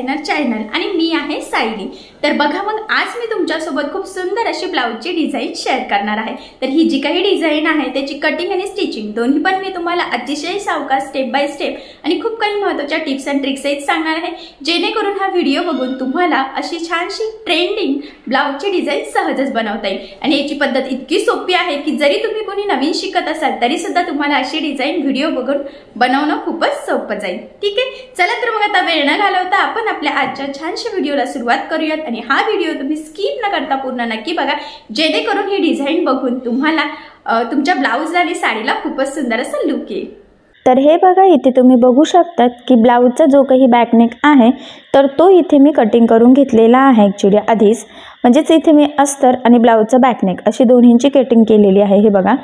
Designer channel आणि मी आहे सायली। तर बघा मग आज मी तुमच्यासोबत खूप सुंदर अशी ब्लाउजची डिझाइन शेअर करणार आहे। तर ही जी काही डिझाइन आहे त्याची कटिंग आणि स्टिचिंग दोन्ही पण मी तुम्हाला अतिशय सावकाश स्टेप बाय स्टेप आणि खूप काही महत्त्वाच्या टिप्स अँड ट्रिक्स सहित सांगणार आहे, जेणेकरून हा व्हिडिओ बघून तुम्हाला अशी छानशी ट्रेंडिंग ब्लाउजची डिझाइन सहजच बनवता येईल। आणि याची पद्धत इतकी सोपी आहे की जरी तुम्ही कोणी नवीन शिकत असाल तरी सुद्धा तुम्हाला अशी डिझाइन व्हिडिओ बघून बनवणं खूपच सोपं जाईल। ठीक आहे, चला तर मग आता वेळ न घालवता आपण आपल्या आजच्या छानशा व्हिडिओला सुरुवात करूयात। आणि हा व्हिडिओ तुम्ही स्किप न करता पूर्ण नक्की बघा, जेणेकरून ही डिझाइन बघून तुम्हाला तुमच्या ब्लाउज आणि साडीला खूपच सुंदर असा लुक येईल। तर हे बघा, इथे तुम्ही बघू शकतात की ब्लाउजचा जो काही बॅकनेक आहे तर तो इथे मी कटिंग करून घेतलेला आहे ॲक्च्युली आधीच। म्हणजेच इथे मी अस्तर आणि ब्लाउजचा बॅकनेक अशी दोन्हींची कटिंग केलेली आहे। हे बघा,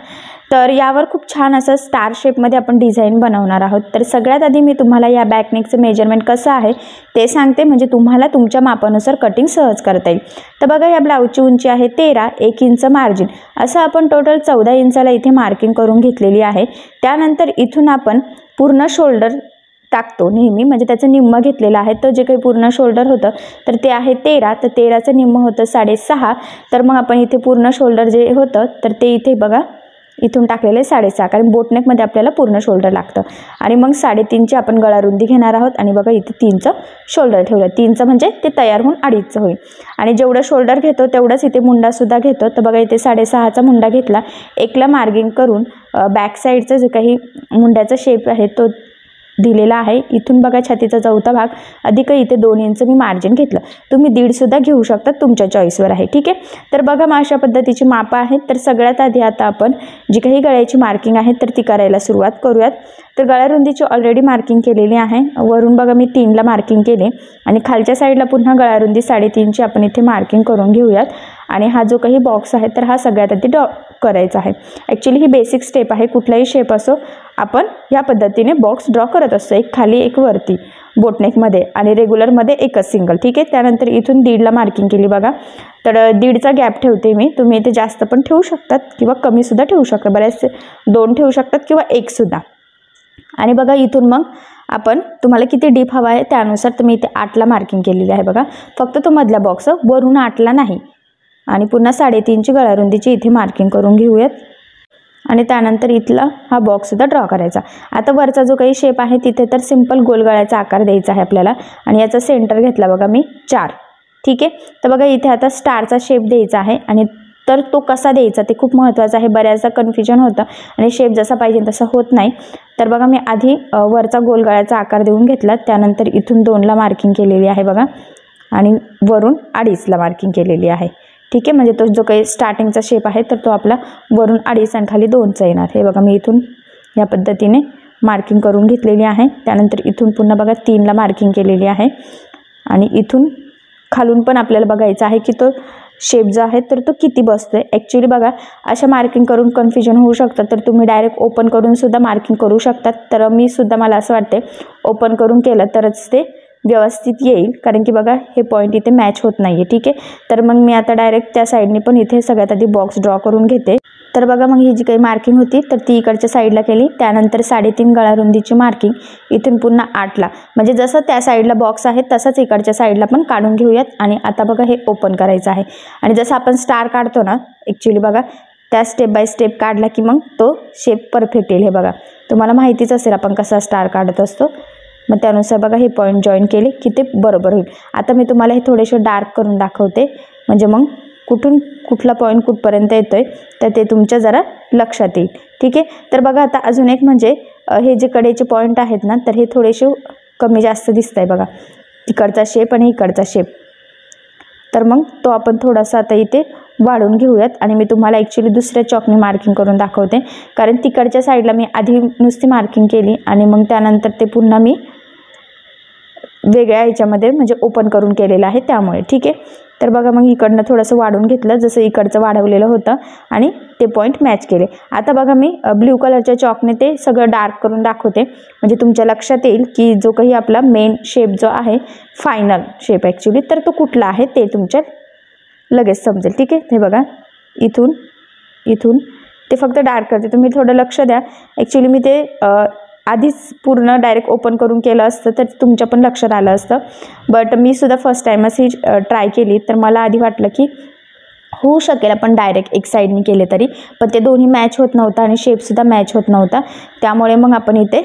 तर यावर खूप छान असं स्टार शेपमध्ये आपण डिझाइन बनवणार आहोत। तर सगळ्यात आधी मी तुम्हाला या बॅकनेकचं मेजरमेंट कसं आहे ते सांगते, म्हणजे तुम्हाला तुमच्या मापानुसार कटिंग सहज करता येईल। तर बघा, या ब्लाउजची उंची आहे 13, 1 इंच मार्जिन असं आपण टोटल 14 इंचाला इथे मार्किंग करून घेतलेली आहे। त्यानंतर इथून आपण पूर्ण शोल्डर टाकतो नेहमी, म्हणजे त्याचं निम्म घेतलेलं आहे। तर जे काही पूर्ण शोल्डर होतं तर ते आहे 13, तर 13चं निम्म होतं 6.5। तर मग आपण इथे पूर्ण शोल्डर जे होतं तर ते इथे बघा इथून टाकलेले 6.5, कारण बोटनेकमध्ये आपल्याला पूर्ण शोल्डर लागतं। आणि मग 3.5ची आपण गळारुंदी घेणार आहोत। आणि बघा इथे 3चं शोल्डर ठेवलं, 3चं म्हणजे ते तयार होऊन 2.5चं होईल। आणि जेवढं शोल्डर घेतो तेवढंच इथे मुंडासुद्धा घेतो। तर बघा इथे 6.5चा मुंडा घेतला, एकला मार्किंग करून बॅक साईडचा जो काही मुंड्याचा शेप आहे तो दिलेला आहे। इथून बघा छातीचा चौथा भाग अधिक इथे 2 इंच मी मार्जिन घेतलं, तुम्ही 1.5 सुद्धा घेऊ शकता, तुमच्या चॉईसवर आहे। ठीक आहे, तर बघा मग अशा पद्धतीची मापं आहेत। तर सगळ्यात आधी आता आपण जी काही गळ्याची मार्किंग आहे तर ती करायला सुरुवात करूयात। तर गळारुंदीची ऑलरेडी मार्किंग केलेली आहे, वरून बघा मी 3ला मार्किंग केले आणि खालच्या साईडला पुन्हा गळारुंदी 3.5ची आपण इथे मार्किंग करून घेऊयात। आणि हा जो काही बॉक्स आहे तर हा सगळ्यात आधी ड्रॉ करायचा आहे। ॲक्च्युली ही बेसिक स्टेप आहे, कुठलाही शेप असो आपण या पद्धतीने बॉक्स ड्रॉ करत असतो, एक खाली एक वरती बोटनेकमध्ये आणि रेग्युलरमध्ये एकच सिंगल। ठीक आहे, त्यानंतर इथून 1.5ला मार्किंग केली बघा, तर 1.5चा गॅप ठेवते मी, तुम्ही इथे जास्त पण ठेवू शकतात किंवा कमीसुद्धा ठेवू शकता, बऱ्याचसे 2 ठेवू शकतात किंवा 1 सुद्धा। आणि बघा इथून मग आपण तुम्हाला किती डीप हवा आहे त्यानुसार तुम्ही इथे 8ला मार्किंग केलेली आहे बघा, फक्त तो मधला बॉक्स वरून 8ला नाही। आणि पुन्हा 3.5ची गळारुंदीची इथे मार्किंग करून घेऊयात। आणि त्यानंतर इथला हा बॉक्ससुद्धा ड्रॉ करायचा। आता वरचा जो काही शेप आहे तिथे तर सिंपल गोल गळ्याचा आकार द्यायचा आहे आपल्याला, आणि याचा सेंटर घेतला बघा मी 4। ठीक आहे, तर बघा इथे आता स्टारचा शेप द्यायचा आहे। आणि तर तो कसा द्यायचा ते खूप महत्त्वाचं आहे, बऱ्याचदा कन्फ्युजन होतं आणि शेप जसा पाहिजे तसा होत नाही। तर बघा मी आधी वरचा गोल गळ्याचा आकार देऊन घेतला, त्यानंतर इथून 2ला मार्किंग केलेली आहे बघा, आणि वरून 2.5ला मार्किंग केलेली आहे। ठीक आहे, म्हणजे तो जो काही स्टार्टिंगचा शेप आहे तर तो आपला वरून 2.5 आणि खाली 2चा येणार। हे बघा मी इथून या पद्धतीने मार्किंग करून घेतलेली आहे। त्यानंतर इथून पुन्हा बघा 3ला मार्किंग केलेली आहे। आणि इथून खालून पण आपल्याला बघायचं आहे की तो शेप जो आहे तर तो किती बसतोय। ॲक्च्युली बघा अशा मार्किंग करून कन्फ्युजन होऊ शकतं, तर तुम्ही डायरेक्ट ओपन करून सुद्धा मार्किंग करू शकतात। तर मी सुद्धा मला असं वाटते ओपन करून केलं तरच ते व्यवस्थित येईल, कारण की बघा हे पॉईंट इथे मॅच होत नाही आहे। ठीक आहे, तर मग मी आता डायरेक्ट त्या साईडने पण इथे सगळ्यात आधी बॉक्स ड्रॉ करून घेते। तर बघा मग ही जी काही मार्किंग होती तर ती इकडच्या साईडला केली, त्यानंतर 3.5 गळारुंदीची मार्किंग इथून पुन्हा 8ला, म्हणजे जसं त्या साईडला बॉक्स आहे तसंच इकडच्या साईडला पण काढून घेऊयात। आणि आता बघा हे ओपन करायचं आहे, आणि जसं आपण स्टार काढतो ना ॲक्च्युली बघा त्या स्टेप बाय स्टेप काढला की मग तो शेप परफेक्ट येईल। हे बघा तुम्हाला माहितीच असेल आपण कसा स्टार काढत असतो, मग त्यानुसार बघा हे पॉईंट जॉईन केले की ते बरोबर होईल। आता मी तुम्हाला हे थोडेसे डार्क करून दाखवते, म्हणजे मग कुठून कुठला पॉईंट कुठपर्यंत येतोय तर ते तुमच्या जरा लक्षात येईल। ठीक आहे, तर बघा आता अजून एक म्हणजे हे जे कडेचे पॉईंट आहेत ना तर हे थोडेसे कमी जास्त दिसत आहे बघा, इकडचा शेप आणि इकडचा शेप। तर मग तो आपण थोडासा आता इथे वाढून घेऊयात। आणि मी तुम्हाला ॲक्च्युली दुसऱ्या चॉकने मार्किंग करून दाखवते, कारण तिकडच्या साईडला मी आधी नुसती मार्किंग केली आणि मग त्यानंतर ते पुन्हा मी वेगळ्या ह्याच्यामध्ये म्हणजे ओपन करून केलेलं आहे त्यामुळे। ठीक आहे, तर बघा मग इकडनं थोडंसं वाढून घेतलं जसं इकडचं वाढवलेलं होतं आणि ते पॉईंट मॅच केले। आता बघा मी ब्ल्यू कलरच्या चॉकने ते सगळं डार्क करून दाखवते, म्हणजे तुमच्या लक्षात येईल की जो काही आपला मेन शेप जो आहे फायनल शेप ॲक्च्युली तर तो कुठला आहे ते तुमच्या लगेच समजेल। ठीक आहे, हे बघा इथून ते फक्त डार्क करते, तुम्ही थोडं लक्ष द्या। ॲक्च्युली मी ते आधीच पूर्ण डायरेक्ट ओपन करून केलं असतं तर तुमच्या पण लक्षात आलं असतं. बट मी सुद्धा फर्स्ट टाईमच ही ट्राय केली, तर मला आधी वाटलं की होऊ शकेल आपण डायरेक्ट एक साईडनी केले तरी, पण ते दोन्ही मॅच होत नव्हतं आणि शेपसुद्धा मॅच होत नव्हता. त्यामुळे मग आपण इथे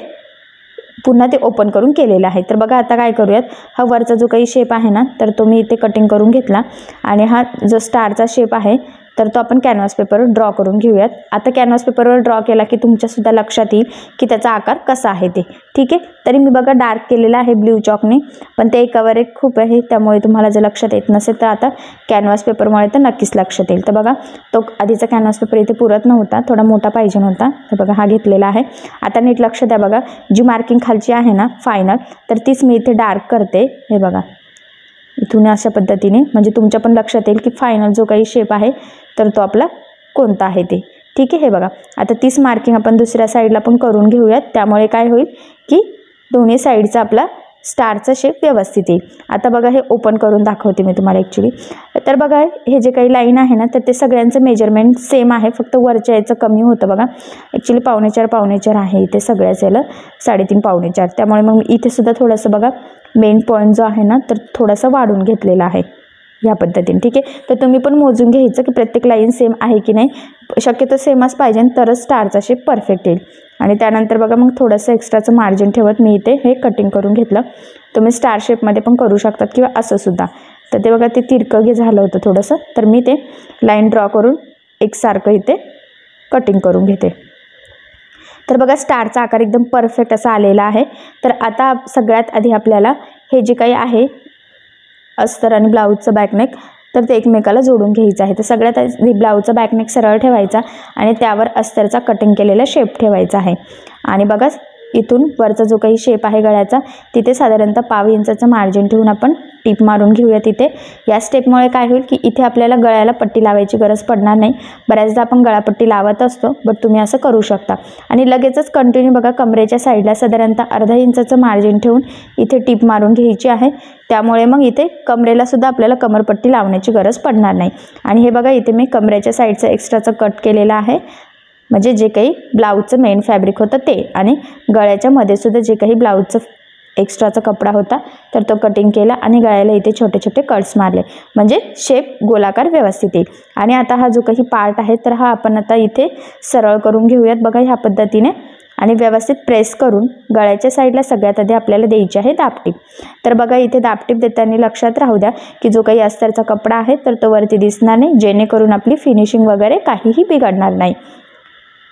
पुन्हा ते ओपन करून केलेलं आहे. तर बघा आता काय करूयात, हा वरचा जो काही शेप आहे ना तर तो मी इथे कटिंग करून घेतला आणि हा जो स्टारचा शेप आहे तर तो आपण कॅनव्हास पेपरवर ड्रॉ करून घेऊयात. आता कॅनव्हास पेपरवर ड्रॉ केला की तुमच्यासुद्धा लक्षात येईल की त्याचा आकार कसा आहे ते. ठीक आहे, तरी मी बघा डार्क केलेला आहे ब्ल्यू चॉकने, पण ते एकावर एक खूप आहे, त्यामुळे तुम्हाला जर लक्षात येत नसेल तर आता कॅनव्हास पेपरमुळे तर नक्कीच लक्षात येईल. तर बघा तो आधीचा कॅनव्हास पेपर इथे पुरत नव्हता, थोडा मोठा पाहिजे नव्हता. तर बघा हा घेतलेला आहे. आता नीट लक्ष द्या, बघा जी मार्किंग खालची आहे ना फायनल, तर तीच मी इथे डार्क करते. हे बघा इथून अशा पद्धतीने, म्हणजे तुमच्या पण लक्षात येईल की फायनल जो काही शेप आहे तर तो आपला कोणता आहे ते. ठीक आहे, हे बघा आता तीच मार्किंग आपण दुसऱ्या साईडला पण करून घेऊयात. त्यामुळे काय होईल की दोन्ही साईडचा आपला स्टारचा शेप व्यवस्थित येईल. आता बघा हे ओपन करून दाखवते मी तुम्हाला ॲक्च्युली. तर बघा हे जे काही लाईन आहे ना तर ते सगळ्यांचं मेजरमेंट सेम आहे, फक्त वरच्या याचं कमी होतं. बघा ॲक्च्युली 4.25 आहे इथे सगळ्याच याला, 3.5 4.5. त्यामुळे मग इथे सुद्धा थोडंसं बघा मेन पॉईंट जो आहे ना तर थोडासा वाढून घेतलेला आहे या पद्धतीने. ठीक आहे, तर तुम्ही पण मोजून घ्यायचं की प्रत्येक लाईन सेम आहे की नाही. शक्यतो सेमच पाहिजे तरच स्टारचा शेप परफेक्ट येईल. आणि त्यानंतर बघा मग थोडंसं एक्स्ट्राचं मार्जिन ठेवत मी इथे हे कटिंग करून घेतलं. तुम्ही स्टार शेपमध्ये पण करू शकतात किंवा असं सुद्धा. तर ते बघा ते तिरकं झालं होतं थोडंसं, तर मी ते लाईन ड्रॉ करून एकसारखं इथे कटिंग करून घेते. तर बघा स्टारचा आकार एकदम परफेक्ट असा आलेला आहे. तर आता सगळ्यात आधी आपल्याला हे जे काही आहे अस्तर आणि ब्लाऊजचं बॅकनेक तर ते एकमेकाला जोडून घ्यायचं आहे. तर सगळ्यात आधी ब्लाऊजचा बॅकनेक सरळ ठेवायचा आणि त्यावर अस्तरचा कटिंग केलेला शेप ठेवायचा आहे. आणि बघा इथून वरचा जो काही शेप आहे गळ्याचा तिथे साधारणतः 1/2 इंचाचं मार्जिन ठेवून आपण टीप मारून घेऊया तिथे. या स्टेपमुळे काय होईल की इथे आपल्याला गळ्याला पट्टी लावायची गरज पडणार नाही. बऱ्याचदा आपण गळापट्टी लावत असतो, बट तुम्ही असं करू शकता. आणि लगेचच कंटिन्यू बघा कमरेच्या साईडला साधारणतः 1/2 इंचाचं मार्जिन ठेवून इथे टीप मारून घ्यायची आहे. त्यामुळे मग इथे कमरेला सुद्धा आपल्याला कमरपट्टी लावण्याची गरज पडणार नाही. आणि हे बघा इथे मी कमरेच्या साईडचं एक्स्ट्राचं कट केलेलं आहे, म्हणजे जे काही ब्लाऊजचं मेन फॅब्रिक होतं ते. आणि गळ्याच्या मध्ये सुद्धा जे काही ब्लाऊजचं एक्स्ट्राचा कपडा होता तर तो कटिंग केला आणि गळ्याला इथे छोटे छोटे कट्स मारले, म्हणजे शेप गोलाकार व्यवस्थित येईल. आणि आता हा जो काही पार्ट आहे तर हा आपण आता इथे सरळ करून घेऊयात बघा ह्या पद्धतीने. आणि व्यवस्थित प्रेस करून गळ्याच्या साईडला सगळ्यात आधी आपल्याला द्यायची आहे दाबटीप. तर बघा इथे दाबटीप देताना लक्षात राहू द्या की जो काही अस्तरचा कपडा आहे तर तो वरती दिसणार नाही, जेणेकरून आपली फिनिशिंग वगैरे काहीही बिघडणार नाही.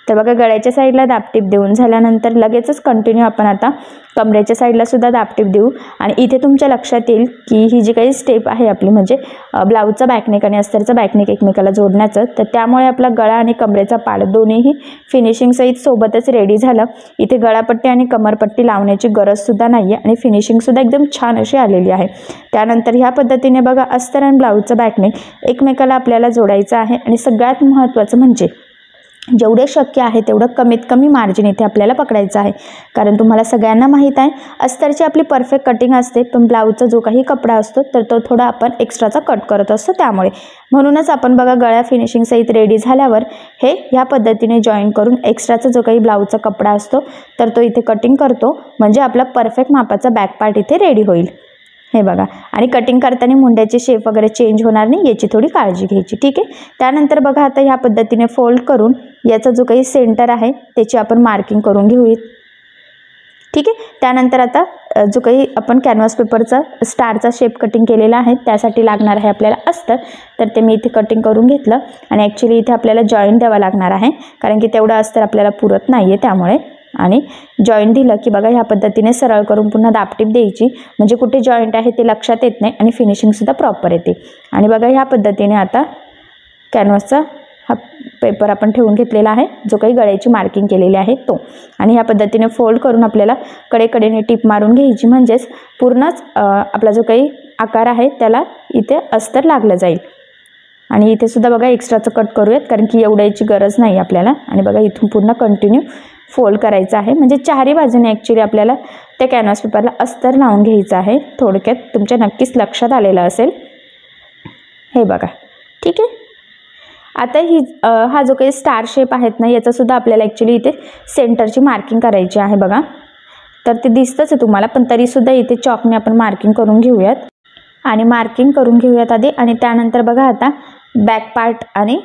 तर बघा गळ्याच्या साईडला दाबटीप देऊन झाल्यानंतर लगेचच कंटिन्यू आपण आता कमरेच्या साईडला सुद्धा दाबटीप देऊ. आणि इथे तुमच्या लक्षात येईल की ही जी काही स्टेप आहे आपली, म्हणजे ब्लाऊजचा बॅकनेक आणि अस्तरचा बॅकनेक एकमेकाला जोडण्याचं, तर त्यामुळे आपला गळा आणि कमरेचा पाड दोन्हीही फिनिशिंग सहित सोबतच रेडी झालं. इथे गळापट्टी आणि कमरपट्टी लावण्याची गरजसुद्धा नाही आहे आणि फिनिशिंगसुद्धा एकदम छान अशी आलेली आहे. त्यानंतर ह्या पद्धतीने बघा अस्तर आणि ब्लाऊजचा बॅकनेक एकमेकाला आपल्याला जोडायचं आहे. आणि सगळ्यात महत्त्वाचं म्हणजे जेवढे शक्य आहे तेवढं कमीत कमी मार्जिन इथे आपल्याला पकडायचं आहे. कारण तुम्हाला सगळ्यांना माहीत आहे अस्तरची आपली परफेक्ट कटिंग असते, पण ब्लाऊजचा जो काही कपडा असतो तर तो थोडा आपण एक्स्ट्राचा कट करत असतो. त्यामुळे म्हणूनच आपण बघा गळ्या फिनिशिंग सहित रेडी झाल्यावर हे ह्या पद्धतीने जॉईन करून एक्स्ट्राचा जो काही ब्लाऊजचा कपडा असतो तर तो इथे कटिंग करतो, म्हणजे आपला परफेक्ट मापाचा बॅक पार्ट इथे रेडी होईल. हे बघा, आणि कटिंग करताना मुंड्याचे शेप वगैरे चेंज होणार नाही याची थोडी काळजी घ्यायची. ठीक आहे, त्यानंतर बघा आता ह्या पद्धतीने फोल्ड करून याचा जो काही सेंटर आहे त्याची आपण मार्किंग करून घेऊयात. ठीक आहे, त्यानंतर आता जो काही आपण कॅनव्हास पेपरचा स्टारचा शेप कटिंग केलेला आहे त्यासाठी लागणार आहे आपल्याला अस्तर. तर ते मी इथे कटिंग करून घेतलं आणि ॲक्च्युली इथे आपल्याला जॉईंट द्यावा लागणार आहे, कारण की तेवढं अस्तर आपल्याला पुरत नाही आहे त्यामुळे. आणि जॉईंट दिलं की बघा ह्या पद्धतीने सरळ करून पुन्हा दाबटीप द्यायची, म्हणजे कुठे जॉईंट आहे ते लक्षात येत नाही आणि फिनिशिंगसुद्धा प्रॉपर येते. आणि बघा ह्या पद्धतीने आता कॅनव्हासचा हा पेपर आपण ठेवून घेतलेला आहे, जो काही गळ्याची मार्किंग केलेली आहे तो. आणि ह्या पद्धतीने फोल्ड करून आपल्याला कडेकडेने टीप मारून घ्यायची, म्हणजेच पूर्णच आपला जो काही आकार आहे त्याला इथे अस्तर लागलं जाईल. आणि इथे सुद्धा बघा एक्स्ट्राचं कट करूयात, कारण की एवढ्याची गरज नाही आपल्याला. आणि बघा इथून पूर्ण कंटिन्यू फोल्ड करायचं आहे, म्हणजे चारही बाजूने ॲक्च्युली आपल्याला त्या कॅनव्हास पेपरला अस्तर लावून घ्यायचं आहे. थोडक्यात तुमच्या नक्कीच लक्षात आलेलं असेल. हे बघा, ठीक आहे. आता हा जो काही स्टार शेप आहेत ना याचासुद्धा आपल्याला ॲक्च्युली इथे सेंटरची मार्किंग करायची आहे. बघा तर ते दिसतंच आहे तुम्हाला, पण तरीसुद्धा इथे चॉकने आपण मार्किंग करून घेऊयात. आणि मार्किंग करून घेऊयात आधी. आणि त्यानंतर बघा आता बॅक पार्ट आणि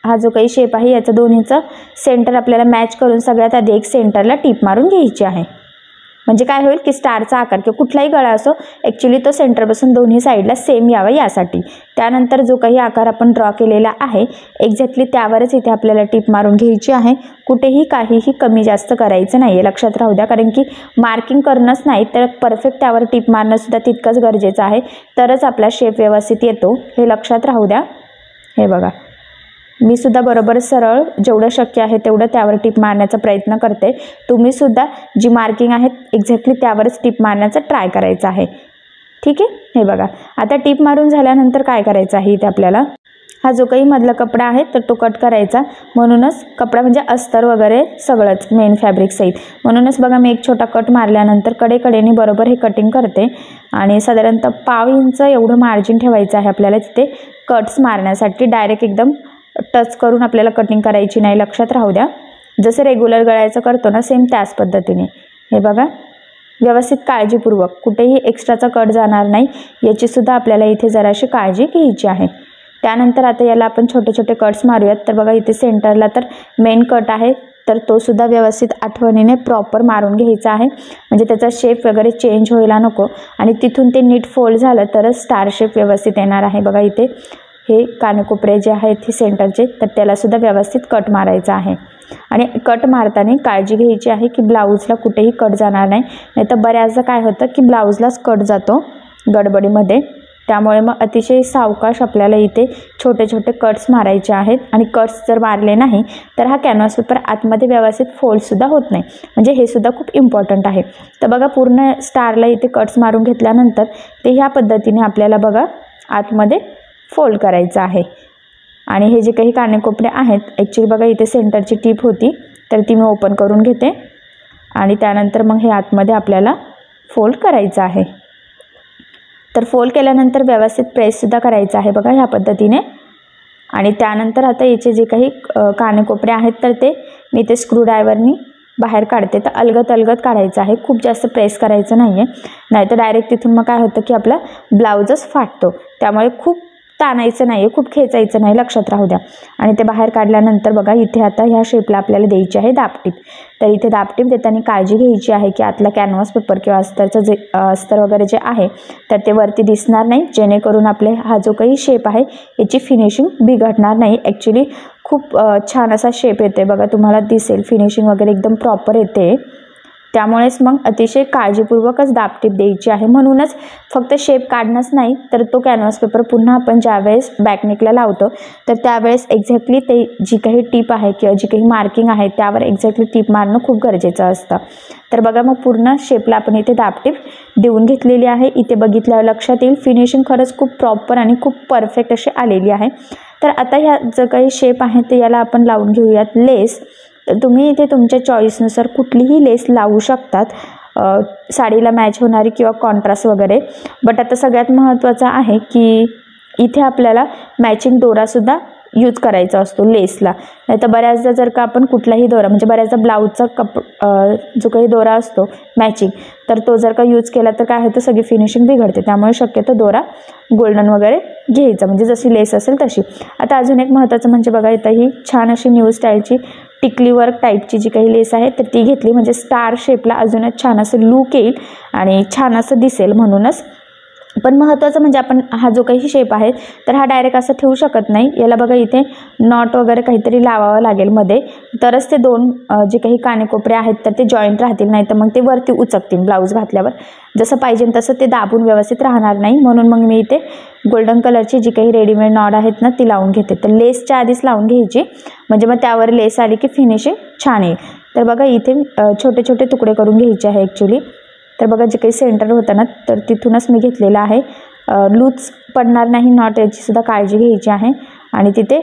हा जो काही शेप आहे याचं दोन्हीचं सेंटर आपल्याला मॅच करून सगळ्यात आधी एक सेंटरला टीप मारून घ्यायची आहे. म्हणजे काय होईल की स्टारचा आकार किंवा कुठलाही गळा असो ॲक्च्युली तो सेंटरपासून दोन्ही साईडला सेम यावा यासाठी. त्यानंतर जो काही आकार आपण ड्रॉ केलेला आहे एक्झॅक्टली त्यावरच इथे आपल्याला टीप मारून घ्यायची आहे. कुठेही काहीही कमी जास्त करायचं नाही आहे, लक्षात राहू द्या. कारण की मार्किंग करणंच नाही तर परफेक्ट त्यावर टीप मारणंसुद्धा तितकंच गरजेचं आहे, तरच आपला शेप व्यवस्थित येतो, हे लक्षात राहू द्या. हे बघा मी सुद्धा बरोबर सरळ जेवढं शक्य आहे तेवढं त्यावर टीप मारण्याचा प्रयत्न करते. तुम्हीसुद्धा जी मार्किंग आहे एक्झॅक्टली त्यावरच टीप मारण्याचा ट्राय करायचा आहे. ठीक आहे. हे बघा आता टीप मारून झाल्यानंतर काय करायचं आहे इथे आपल्याला, हा जो काही मधला कपडा आहे तर तो कट करायचा. म्हणूनच कपडा म्हणजे अस्तर वगैरे सगळंच मेन फॅब्रिक सहित. म्हणूनच बघा मी एक छोटा कट मारल्यानंतर कडेकडेने बरोबर हे कटिंग करते. आणि साधारणतः 1/2 इंच एवढं मार्जिन ठेवायचं आहे आपल्याला तिथे कट्स मारण्यासाठी. डायरेक्ट एकदम टच करून आपल्याला कटिंग करायची नाही, लक्षात राहू द्या. जसं रेग्युलर गळ्याचं करतो ना सेम त्याच पद्धतीने. हे बघा व्यवस्थित काळजीपूर्वक कुठेही एक्स्ट्राचा कट जाणार नाही याचीसुद्धा आपल्याला इथे जराशी काळजी घ्यायची आहे. त्यानंतर आता याला आपण छोटे छोटे कट्स मारूयात. तर बघा इथे सेंटरला तर मेन कट आहे तर तो सुद्धा व्यवस्थित आठवणीने प्रॉपर मारून घ्यायचा आहे. म्हणजे त्याचा शेप वगैरे चेंज व्हायला नको आणि तिथून ते नीट फोल्ड झालं तरच स्टार शेप व्यवस्थित येणार आहे. बघा इथे हे कानेकोपरे जे आहेत हे सेंटरचे तर त्यालासुद्धा व्यवस्थित कट मारायचा आहे. आणि कट मारताना काळजी घ्यायची आहे की ब्लाऊजला कुठेही कट जाणार नाही. नाही तर बऱ्याचदा काय होतं की ब्लाऊजलाच कट जातो गडबडीमध्ये. त्यामुळे मग अतिशय सावकाश आपल्याला इथे छोटे छोटे कट्स मारायचे आहेत. आणि कट्स जर मारले नाही तर हा कॅनव्हास पेपर आतमध्ये व्यवस्थित फोल्डसुद्धा होत नाही. म्हणजे हे सुद्धा खूप इम्पॉर्टंट आहे. तर बघा पूर्ण स्टारला इथे कट्स मारून घेतल्यानंतर ते ह्या पद्धतीने आपल्याला बघा आतमध्ये फोल्ड करायचं आहे. आणि हे जे काही कानेकोपरे आहेत ॲक्च्युली बघा इथे सेंटरची टीप होती तर ती मी ओपन करून घेते. आणि त्यानंतर मग हे आतमध्ये आपल्याला फोल्ड करायचं आहे. तर फोल्ड केल्यानंतर व्यवस्थित प्रेससुद्धा करायचं आहे बघा ह्या पद्धतीने. आणि त्यानंतर आता याचे जे काही कानेकोपरे आहेत तर ते मी ते स्क्रूड्रायव्हरनी बाहेर काढते. तर अलगद काढायचं आहे, खूप जास्त प्रेस करायचं नाही आहे, नाहीतर डायरेक्ट तिथून मग काय होतं की आपला ब्लाऊजच फाटतो. त्यामुळे खूप ताणायचं नाही आहे, खूप खेचायचं नाही, लक्षात राहू द्या. आणि ते बाहेर काढल्यानंतर बघा इथे आता ह्या शेपला आपल्याला द्यायची आहे दाबटीप. तर इथे दाबटीप देताना काळजी घ्यायची आहे की आतला कॅनव्हास पेपर किंवा अस्तरचं जे अस्तर वगैरे जे आहे तर ते वरती दिसणार नाही, जेणेकरून आपले हा जो काही शेप आहे याची फिनिशिंग बिघडणार नाही. ॲक्च्युली खूप छान असा शेप येते बघा, तुम्हाला दिसेल फिनिशिंग वगैरे एकदम प्रॉपर येते. त्यामुळेच मग अतिशय काळजीपूर्वकच दाबटीप द्यायची आहे. म्हणूनच फक्त शेप काढणंच नाही तर तो कॅनव्हास पेपर पुन्हा आपण ज्यावेळेस बॅकनेकला लावतो तर त्यावेळेस एक्झॅक्टली ते जी काही टीप आहे किंवा जी काही मार्किंग आहे त्यावर एक्झॅक्टली टीप मारणं खूप गरजेचं असतं. तर बघा मग पूर्ण शेपला आपण इथे दाबटीप देऊन घेतलेली आहे. इथे बघितल्यावर लक्षात येईल फिनिशिंग खरंच खूप प्रॉपर आणि खूप परफेक्ट अशी आलेली आहे. तर आता ह्या जो काही शेप आहे ते याला आपण लावून घेऊयात लेस. तर तुम्ही इथे तुमच्या चॉईसनुसार कुठलीही लेस लावू शकतात, साडीला मॅच होणारी किंवा कॉन्ट्रास्ट वगैरे. बट आता सगळ्यात महत्त्वाचं आहे की इथे आपल्याला मॅचिंग दोरासुद्धा यूज करायचा असतो लेसला. नाही तर बऱ्याचदा जर का आपण कुठलाही दोरा म्हणजे बऱ्याचदा ब्लाऊजचा जो काही दोरा असतो मॅचिंग तर तो जर का यूज केला तर काय होतं सगळी फिनिशिंग बिघडते. त्यामुळे शक्यतो दोरा गोल्डन वगैरे घ्यायचा म्हणजे जशी लेस असेल तशी. आता अजून एक महत्त्वाचं म्हणजे बघा इथं ही छान अशी न्यू स्टाईलची टिकली वर्क टाईपची जी काही लेस आहे तर ती घेतली म्हणजे स्टार शेपला अजूनच छान असं लूक येईल आणि छान असं दिसेल म्हणूनच. पण महत्त्वाचं म्हणजे आपण हा जो काही शेप आहे तर हा डायरेक्ट असं ठेवू शकत नाही. याला बघा इथे नॉट वगैरे काहीतरी लावावं लागेल मध्ये, तरच ते दोन जे काही कानेकोपरे आहेत तर ते जॉईंट राहतील. नाही तर मग ते वरती उचकतील ब्लाऊज घातल्यावर, जसं पाहिजे तसं ते दाबून व्यवस्थित राहणार नाही. म्हणून मग मी इथे गोल्डन कलरची जी काही रेडीमेड नॉट आहेत ना ती लावून घेते. तर लेसच्या आधीच लावून घ्यायची म्हणजे मग त्यावर लेस आली की फिनिशिंग छान येईल. तर बघा इथे छोटे छोटे तुकडे करून घ्यायचे आहे ॲक्च्युली. तर बघा जे काही सेंटर होतं ना तर तिथूनच मी घेतलेलं आहे. लूज पडणार नाही नॉट याचीसुद्धा काळजी घ्यायची आहे. आणि तिथे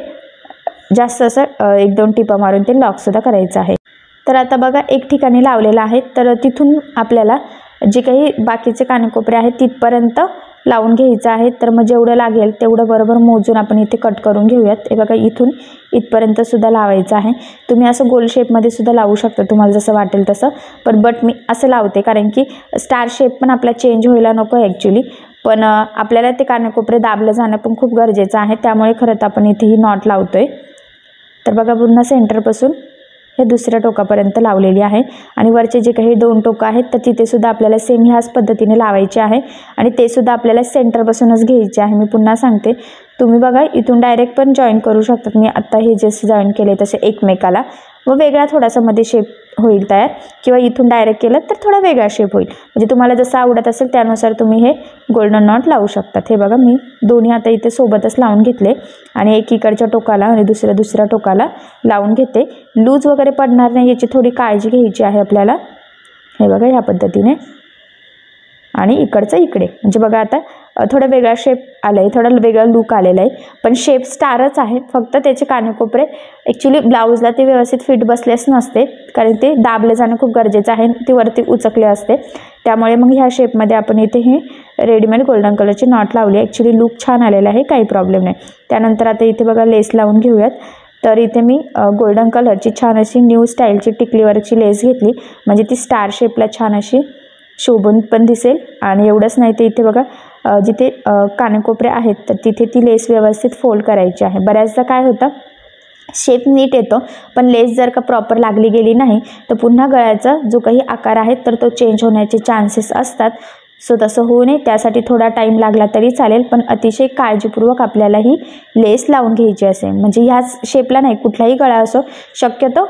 जास्त असं 1-2 टिपा मारून ते लॉकसुद्धा करायचं आहे. तर आता बघा एक ठिकाणी लावलेलं आहे तर तिथून आपल्याला जे काही बाकीचे कानेकोपरे आहेत तिथपर्यंत लावून घ्यायचं आहे. तर मग जेवढं लागेल तेवढं बरोबर मोजून आपण इथे कट करून घेऊयात. हे बघा इथून इथपर्यंत सुद्धा लावायचं आहे. तुम्ही असं गोल शेपमध्ये सुद्धा लावू शकता तुम्हाला जसं वाटेल तसं, पण बट मी असं लावते कारण की स्टार शेप पण आपला चेंज व्हायला नको ॲक्च्युली, पण आपल्याला ते कानाकोपरे दाबलं जाणं पण खूप गरजेचं आहे, त्यामुळे खरं तर आपण इथे ही नॉट लावतोय. तर बघा पुन्हा सेंटरपासून हे दुसऱ्या टोकापर्यंत लावलेली आहे आणि वरचे जे काही 2 टोकं आहेत तर तिथे सुद्धा आपल्याला सेम ह्याच पद्धतीने लावायचे आहे आणि ते सुद्धा आपल्याला सेंटरपासूनच घ्यायचे आहे. मी पुन्हा सांगते, तुम्ही बघा इथून डायरेक्ट पण जॉईन करू शकतात. मी आत्ता हे जसे जॉईन केले तसे एकमेकाला, व वेगळा थोडासा मध्ये शेप होईल तयार, किंवा इथून डायरेक्ट केलं तर थोडा वेगळा शेप होईल. म्हणजे तुम्हाला जसं आवडत असेल त्यानुसार तुम्ही हे गोल्डन नॉट लावू शकतात. हे बघा मी दोन्ही आता इथे सोबतच लावून घेतले आणि एकीकडच्या टोकाला आणि दुसऱ्या टोकाला लावून घेते. लूज वगैरे पडणार नाही याची थोडी काळजी घ्यायची आहे आपल्याला. हे बघा ह्या पद्धतीने आणि इकडचं इकडे, म्हणजे बघा आता थोडा वेगळा शेप आला आहे, थोडा वेगळा लुक आलेला आहे, पण शेप स्टारच आहे. फक्त त्याचे कानेकोपरे ॲक्च्युली ब्लाऊजला ते व्यवस्थित फिट बसलेच नसते, कारण ते दाबलं जाणं खूप गरजेचं आहे, ते वरती उचकले असते. त्यामुळे मग ह्या शेपमध्ये आपण इथे हे रेडीमेड गोल्डन कलरची नॉट लावली. ॲक्च्युली लुक छान आलेला आहे, काही प्रॉब्लेम नाही. त्यानंतर आता इथे बघा लेस लावून घेऊयात. तर इथे मी गोल्डन कलरची छान अशी न्यू स्टाईलची टिकलीवरची लेस घेतली, म्हणजे ती स्टार शेपला छान अशी शोभून पण दिसेल. आणि एवढंच नाही तर इथे बघा जिथे कानेकोपरे आहेत तर तिथे ती लेस व्यवस्थित फोल्ड करायची आहे. बऱ्याचदा काय होतं, शेप नीट येतो पण लेस जर का प्रॉपर लागली गेली नाही तर पुन्हा गळ्याचा जो काही आकार आहे तर तो चेंज होण्याचे चान्सेस असतात. सो तसं होऊ नये त्यासाठी थोडा टाईम लागला तरी चालेल, पण अतिशय काळजीपूर्वक आपल्याला ही लेस लावून घ्यायची असेल. म्हणजे ह्याच शेपला नाही, कुठलाही गळा असो, शक्यतो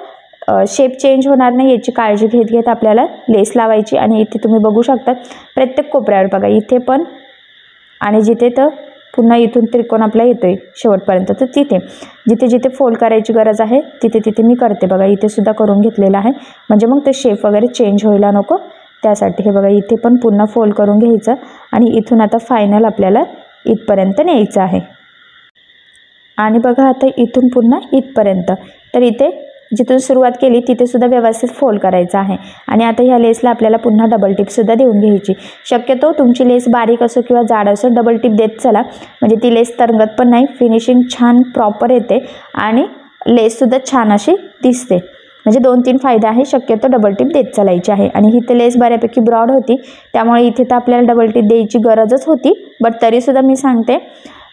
शेप चेंज होणार नाही याची काळजी घेत घेत आपल्याला लेस लावायची. आणि इथे तुम्ही बघू शकता प्रत्येक कोपऱ्यावर बघा इथे पण, आणि जिथे तर पुन्हा इथून त्रिकोण आपला येतोय शेवटपर्यंत, तर तिथे जिथे जिथे फोल्ड करायची गरज आहे तिथे तिथे मी करते. बघा इथे सुद्धा करून घेतलेलं आहे, म्हणजे मग ते शेप वगैरे चेंज व्हायला नको त्यासाठी. हे बघा इथे पण पुन्हा फोल्ड करून घ्यायचं आणि इथून आता फायनल आपल्याला इथपर्यंत न्यायचं आहे. आणि बघा आता इथून पुन्हा इथपर्यंत, तर इथे जिथून सुरुवात केली तिथे सुद्धा व्यवस्थित फोल्ड करायचं आहे. आणि आता ह्या लेसला आपल्याला पुन्हा डबल टिपसुद्धा देऊन घ्यायची. शक्यतो तुमची लेस बारीक असो किंवा जाड असो डबल टिप देत चला, म्हणजे ती लेस तरंगत पण नाही, फिनिशिंग छान प्रॉपर येते आणि लेससुद्धा छान अशी दिसते. म्हणजे 2-3 फायदा आहे, शक्यतो डबल टिप देत चालायची आहे. आणि ही तर लेस बऱ्यापैकी ब्रॉड होती त्यामुळे इथे तर आपल्याला डबल टिप द्यायची गरजच होती, बट तरीसुद्धा मी सांगते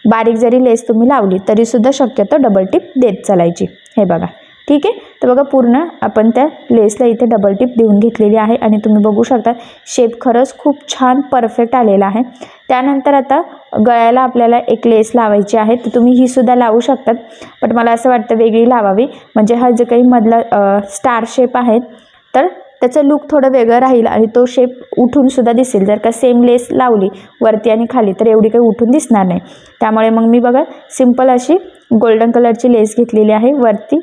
बारीक जरी लेस तुम्ही लावली तरीसुद्धा शक्यतो डबल टिप देत चालायची. हे बघा ठीक आहे. तर बघा पूर्ण आपण त्या लेसला इथे डबल टिप देऊन घेतलेली आहे आणि तुम्ही बघू शकता शेप खरंच खूप छान परफेक्ट आलेला आहे. त्यानंतर आता गळ्याला आपल्याला एक लेस लावायची आहे, तर तुम्ही ही सुद्धा लावू शकतात, पण मला असं वाटतं वेगळी लावावी, म्हणजे हा जे काही मधला स्टार शेप आहे तर त्याचं लुक थोडं वेगळं राहील आणि तो शेप उठून सुद्धा दिसेल. जर का सेम लेस लावली वरती आणि खाली तर एवढी काही उठून दिसणार नाही. त्यामुळे मग मी बघा सिंपल अशी गोल्डन कलरची लेस घेतलेली आहे वरती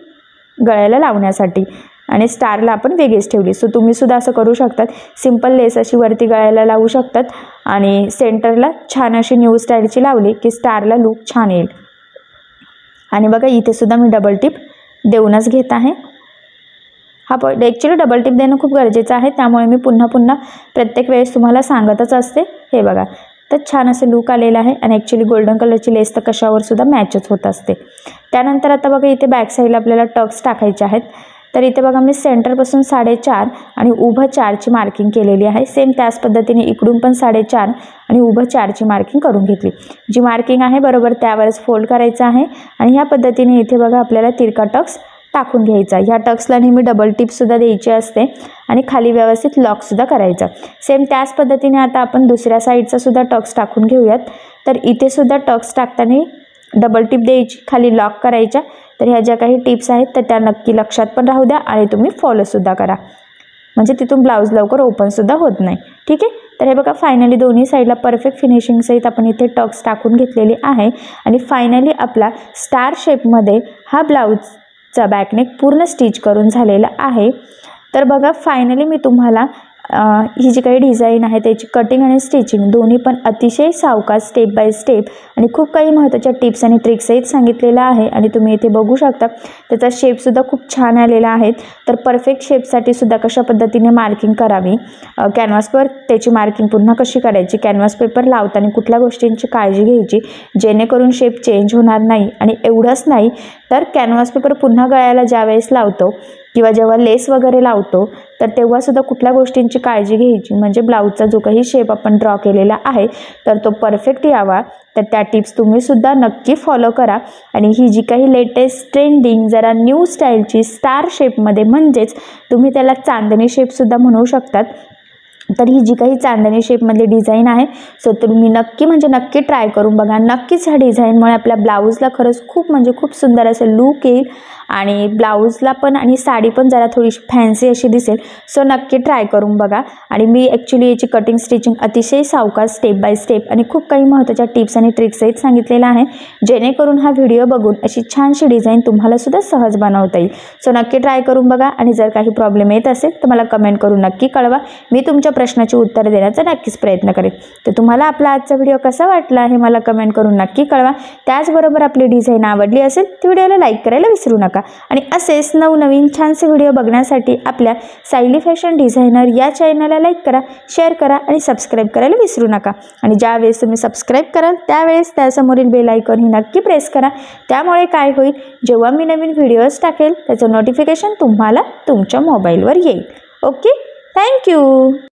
गळ्याला लावण्यासाठी, आणि स्टारला आपण वेगळीच ठेवली. सो तुम्ही सुद्धा असं करू शकतात, सिंपल लेस अशी वरती गळ्याला लावू शकतात आणि सेंटरला छान अशी न्यू स्टाईलची लावली की स्टारला लुक छान येईल. आणि बघा इथे सुद्धा मी डबल टिप देऊनच घेत आहे. हा पॉईंट ॲक्च्युली डबल टिप देणं खूप गरजेचं आहे, त्यामुळे मी पुन्हा पुन्हा प्रत्येक वेळेस तुम्हाला सांगतच असते. हे बघा तर छान असं लुक आलेलं आहे आणि ॲक्च्युली गोल्डन कलरची लेस तर कशावर सुद्धा मॅचच होत असते. त्यानंतर आता बघा इथे बॅक साईडला आपल्याला टक्स टाकायचे आहेत. तर इथे बघा मी सेंटरपासून 4.5 आणि उभं 4ची मार्किंग केलेली आहे. सेम त्याच पद्धतीने इकडून पण 4.5 आणि उभं 4ची मार्किंग करून घेतली. जी मार्किंग आहे बरोबर त्यावरच फोल्ड करायचं आहे आणि ह्या पद्धतीने इथे बघा आपल्याला तिरका टक्स टाकून घ्यायचा. ह्या टक्सला नेहमी डबल टिपसुद्धा द्यायची असते आणि खाली व्यवस्थित लॉकसुद्धा करायचा. सेम त्याच पद्धतीने आता आपण दुसऱ्या साईडचा सुद्धा टक्स टाकून घेऊयात. तर इथे सुद्धा टक्स टाकताना डबल टिप द्यायची, खाली लॉक करायच्या. तर ह्या ज्या काही टिप्स आहेत तर त्या नक्की लक्षात पण राहू द्या आणि तुम्ही फॉलोसुद्धा करा, म्हणजे तिथून ब्लाऊज लवकर ओपनसुद्धा होत नाही. ठीक आहे. तर हे बघा फायनली दोन्ही साईडला परफेक्ट फिनिशिंग सहित आपण इथे टक्स टाकून घेतलेले आहे आणि फायनली आपला स्टार शेपमध्ये हा ब्लाऊजचा बॅकनेक पूर्ण स्टिच करून झालेला आहे. तर बघा फायनली मी तुम्हाला ही जी काही डिझाईन आहे त्याची कटिंग आणि स्टिचिंग दोन्ही पण अतिशय सावकाश स्टेप बाय स्टेप आणि खूप काही महत्त्वाच्या टिप्स आणि ट्रिक्सही सांगितलेलं आहे आणि तुम्ही इथे बघू शकता त्याचा शेपसुद्धा खूप छान आलेला आहे। तर परफेक्ट शेपसाठी सुद्धा कशा पद्धतीने मार्किंग करावी, कॅनव्हासवर त्याची मार्किंग पुन्हा कशी करायची, कॅनव्हास पेपर लावताना कुठल्या गोष्टींची काळजी घ्यायची जेणेकरून शेप चेंज होणार नाही, आणि एवढंच नाही तर कॅनव्हास पेपर पुन्हा गळ्याला ज्यावेळेस लावतो किंवा जेव्हा लेस वगैरे लावतो तर तेव्हासुद्धा कुठल्या गोष्टींची काळजी घ्यायची म्हणजे ब्लाऊजचा जो काही शेप आपण ड्रॉ केलेला आहे तर तो परफेक्ट यावा। तर त्या टिप्स तुम्हीसुद्धा नक्की फॉलो करा। आणि ही जी काही लेटेस्ट ट्रेंडिंग जरा न्यू स्टाईलची स्टार शेपमध्ये म्हणजेच तुम्ही त्याला चांदणी शेपसुद्धा म्हणू शकतात, तर ही जी काही चांदणी शेपमधली डिझाईन आहे सो तुम्ही नक्की ट्राय करून बघा। नक्कीच ह्या डिझाईनमुळे आपल्या ब्लाऊजला खरंच खूप सुंदर असं लूक येईल आणि ब्लाऊजला पण आणि साडी पण जरा थोडीशी फॅन्सी अशी दिसेल। सो नक्की ट्राय करून बघा। आणि मी ॲक्च्युली याची कटिंग स्टिचिंग अतिशय सावकाश स्टेप बाय स्टेप आणि खूप काही महत्त्वाच्या टिप्स आणि ट्रिक्सही सांगितलेलं आहे जेणेकरून हा व्हिडिओ बघून अशी छानशी डिझाईन तुम्हालासुद्धा सहज बनवता येईल। सो नक्की ट्राय करून बघा आणि जर काही प्रॉब्लेम येत असेल तर मला कमेंट करून नक्की कळवा, मी तुमच्या प्रश्नाची उत्तर देण्याचा नक्कीच प्रयत्न करेन। तर तुम्हाला आपला आजचा व्हिडिओ कसा वाटला हे मला कमेंट करून नक्की कळवा। त्याचबरोबर आपली डिझाईन आवडली असेल तर व्हिडिओला लाईक करायला विसरू नका आणि असेच नवनवीन छानसे व्हिडिओ बघण्यासाठी आपल्या सायली फॅशन डिझायनर या चॅनलला लाईक करा, शेअर करा आणि सबस्क्राईब करायला विसरू नका। आणि ज्यावेळेस तुम्ही सबस्क्राईब कराल त्यावेळेस त्यासमोरील बेल आयकॉन ही नक्की प्रेस करा, त्यामुळे काय होईल जेव्हा मी नवीन व्हिडिओज टाकेल त्याचं नोटिफिकेशन तुम्हाला तुमच्या मोबाईलवर येईल। Okay, thank you.